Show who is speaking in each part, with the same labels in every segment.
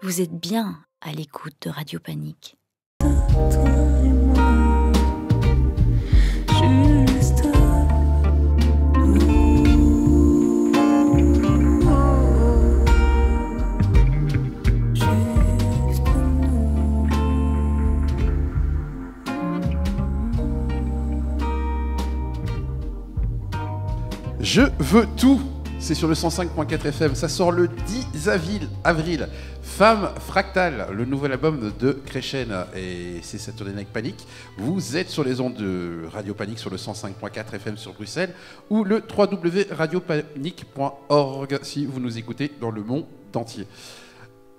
Speaker 1: Vous êtes bien à l'écoute de Radio Panique.
Speaker 2: Je veux tout. C'est sur le 105.4 FM. Ça sort le 10 avril. Femme Fractale, le nouvel album de Crescen. Et c'est Saturday Night Panic. Vous êtes sur les ondes de Radio Panique sur le 105.4 FM sur Bruxelles ou le www.radiopanique.org si vous nous écoutez dans le monde entier.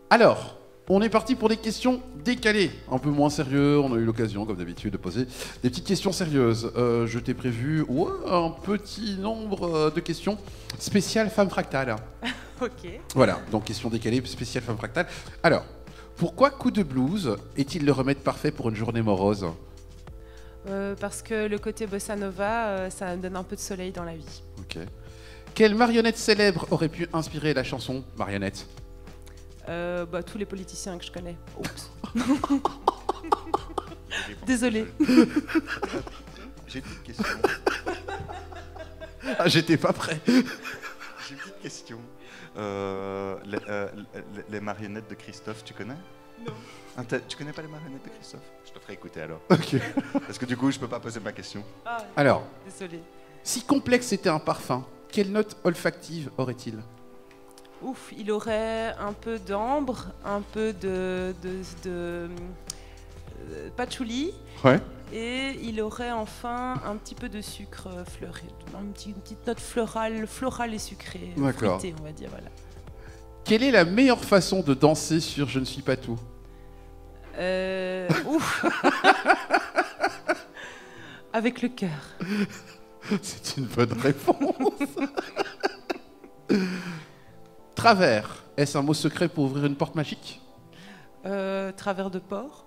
Speaker 2: Alors, on est parti pour des questions décalées, un peu moins sérieux. On a eu l'occasion, comme d'habitude, de poser des petites questions sérieuses. Je t'ai prévu un petit nombre de questions spéciales Femme Fractale.
Speaker 3: Ok.
Speaker 2: Voilà, donc questions décalées spéciales Femme Fractale. Alors, pourquoi Coup de blues est-il le remède parfait pour une journée morose ?
Speaker 3: Parce que le côté bossa nova, ça donne un peu de soleil dans la vie.
Speaker 2: Ok. Quelle marionnette célèbre aurait pu inspirer la chanson Marionnette ?
Speaker 3: Tous les politiciens que je connais. Oups. Désolée.
Speaker 4: J'ai une petite question.
Speaker 2: Ah, j'étais pas prêt.
Speaker 4: J'ai une petite question. Les marionnettes de Christophe, tu connais ?
Speaker 3: Non.
Speaker 4: Tu connais pas les marionnettes de Christophe ? Je te ferai écouter alors.
Speaker 2: Ok.
Speaker 4: Parce que du coup, je peux pas poser ma question.
Speaker 3: Ah,
Speaker 2: Alors,
Speaker 3: désolée.
Speaker 2: si complexe était un parfum, quelle note olfactive aurait-il ?
Speaker 3: Ouf, il aurait un peu d'ambre, un peu de patchouli.
Speaker 2: Ouais.
Speaker 3: Et il aurait enfin un petit peu de sucre fleuri, une petite note florale et sucrée,
Speaker 2: D'accord.
Speaker 3: fruitée, on va dire, voilà.
Speaker 2: Quelle est la meilleure façon de danser sur Je ne suis pas tout ?
Speaker 3: Ouf. Avec le cœur.
Speaker 2: C'est une bonne réponse. Travers, est-ce un mot secret pour ouvrir une porte magique ?
Speaker 3: Travers de porc.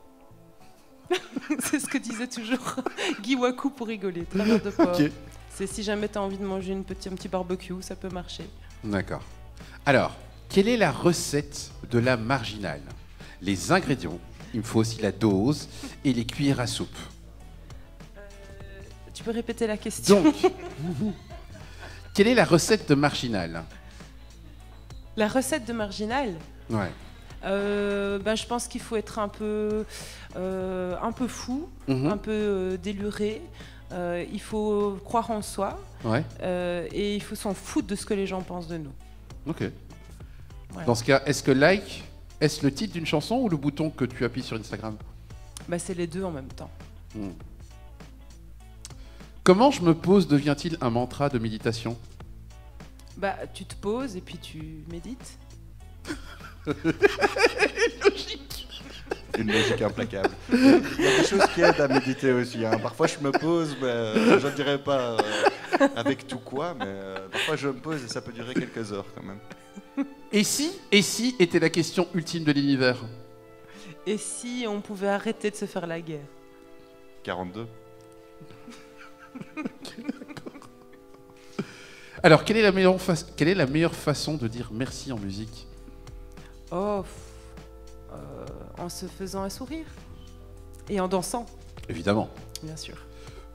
Speaker 3: C'est ce que disait toujours Guy Wakou pour rigoler. Travers de porc.
Speaker 2: Ok.
Speaker 3: C'est si jamais tu as envie de manger un petit barbecue, ça peut marcher.
Speaker 2: D'accord. Alors, quelle est la recette de la marginale ? Les ingrédients, il me faut aussi la dose et les cuillères à soupe.
Speaker 3: Tu peux répéter la question ?
Speaker 2: Donc, quelle est la recette de marginale ?
Speaker 3: La recette de marginal,
Speaker 2: Ouais.
Speaker 3: je pense qu'il faut être un peu fou, un peu déluré. Il faut croire en soi
Speaker 2: Ouais.
Speaker 3: et il faut s'en foutre de ce que les gens pensent de nous.
Speaker 2: Ok.
Speaker 3: Voilà.
Speaker 2: Dans ce cas, est-ce que like, est-ce le titre d'une chanson ou le bouton que tu appuies sur Instagram ?
Speaker 3: C'est les deux en même temps.
Speaker 2: Comment je me pose devient-il un mantra de méditation ?
Speaker 3: Tu te poses et puis tu médites.
Speaker 4: Une logique implacable. Il y a des choses qui aident à méditer aussi. Hein. Parfois, je me pose, mais je ne dirais pas avec tout quoi, mais parfois je me pose et ça peut durer quelques heures quand même.
Speaker 2: Et si était la question ultime de l'univers ?
Speaker 3: Et si on pouvait arrêter de se faire la guerre ?
Speaker 4: 42.
Speaker 2: Alors, quelle est la meilleure façon de dire merci en musique ?
Speaker 3: En se faisant un sourire. Et en dansant,
Speaker 2: Évidemment.
Speaker 3: bien sûr.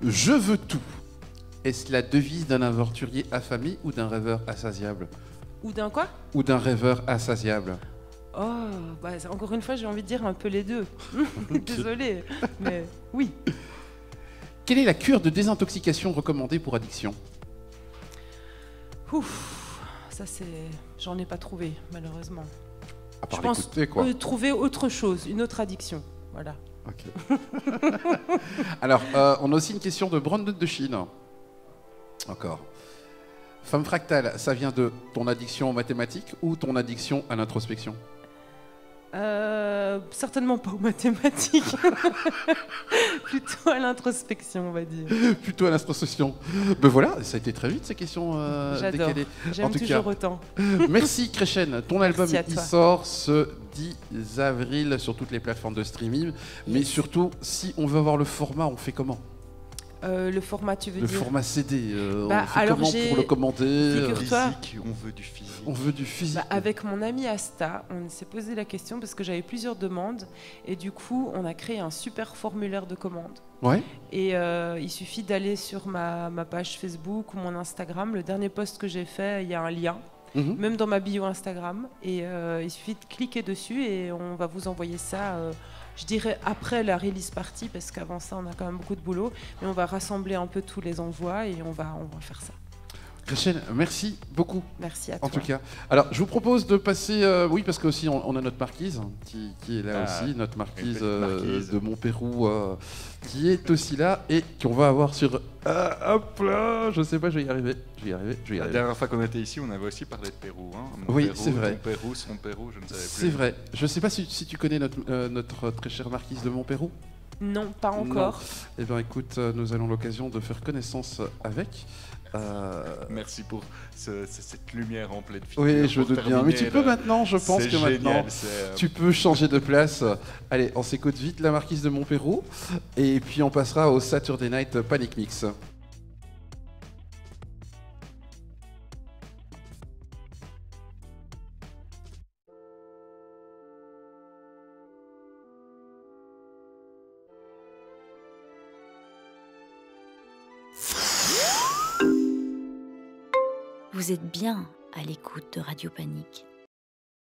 Speaker 2: Je veux tout. Est-ce la devise d'un aventurier affamé ou d'un rêveur assasiable ?
Speaker 3: Ou d'un quoi ?
Speaker 2: Ou d'un rêveur assasiable ?
Speaker 3: Encore une fois, j'ai envie de dire un peu les deux. Désolée, mais oui.
Speaker 2: Quelle est la cure de désintoxication recommandée pour addiction ?
Speaker 3: Ouf, ça c'est... J'en ai pas trouvé, malheureusement.
Speaker 2: À part
Speaker 3: Je pense
Speaker 2: l'écouter, quoi.
Speaker 3: trouver autre chose, une autre addiction. Voilà.
Speaker 2: Ok. Alors, on a aussi une question de Brandon de Chine. Encore. Femme fractale, ça vient de ton addiction aux mathématiques ou ton addiction à l'introspection ?
Speaker 3: Certainement pas aux mathématiques. Plutôt à l'introspection, on va dire.
Speaker 2: Plutôt à l'introspection. Ben voilà, ça a été très vite ces questions
Speaker 3: J'adore.
Speaker 2: décalées.
Speaker 3: J'aime
Speaker 2: En tout
Speaker 3: toujours
Speaker 2: cas,
Speaker 3: autant.
Speaker 2: Merci Crescen. Ton album,
Speaker 3: Merci à
Speaker 2: il
Speaker 3: toi.
Speaker 2: sort ce 10 avril sur toutes les plateformes de streaming. Mais surtout, si on veut avoir le format, on fait comment ?
Speaker 3: Le format, tu veux
Speaker 2: Le
Speaker 3: dire?
Speaker 2: format CD, on
Speaker 3: Bah,
Speaker 2: fait
Speaker 3: alors
Speaker 2: comment pour le commander
Speaker 3: Figure-toi.
Speaker 4: Physique, on veut du physique.
Speaker 2: On veut du physique.
Speaker 3: Bah, avec mon ami Asta, on s'est posé la question parce que j'avais plusieurs demandes et du coup, on a créé un super formulaire de commande.
Speaker 2: Ouais.
Speaker 3: Et il suffit d'aller sur ma page Facebook ou mon Instagram. Le dernier post que j'ai fait, il y a un lien, même dans ma bio Instagram. Et il suffit de cliquer dessus et on va vous envoyer ça, je dirais après la release party, parce qu'avant ça, on a quand même beaucoup de boulot. Mais on va rassembler un peu tous les envois et on va faire ça.
Speaker 2: Rachel, merci beaucoup.
Speaker 3: Merci à toi.
Speaker 2: En tout cas. Alors, je vous propose de passer... oui, parce qu'aussi, on a notre marquise qui est là aussi, notre marquise,
Speaker 4: marquise.
Speaker 2: de Montpérou, qui est aussi là et qu'on va avoir sur... hop là, je sais pas, je vais y arriver.
Speaker 4: La dernière fois qu'on était ici, on avait aussi parlé de Pérou. Hein.
Speaker 2: Oui,
Speaker 4: Pérou,
Speaker 2: c'est vrai.
Speaker 4: Ton Pérou, son Pérou, je ne savais plus.
Speaker 2: C'est vrai. Je sais pas si tu connais notre très chère marquise de Montpérou.
Speaker 3: Non, pas encore.
Speaker 2: Eh bien, écoute, nous allons l'occasion de faire connaissance avec...
Speaker 4: Merci pour cette lumière en pleine figure.
Speaker 2: Oui, je me
Speaker 4: pour
Speaker 2: doute bien. Mais tu peux maintenant, je pense
Speaker 4: c'est
Speaker 2: que
Speaker 4: génial,
Speaker 2: maintenant,
Speaker 4: c'est,
Speaker 2: tu peux changer de place. Allez, on s'écoute vite la marquise de Montpérou. Et puis on passera au Saturday Night Panic Mix.
Speaker 1: Vous êtes bien à l'écoute de Radio Panique.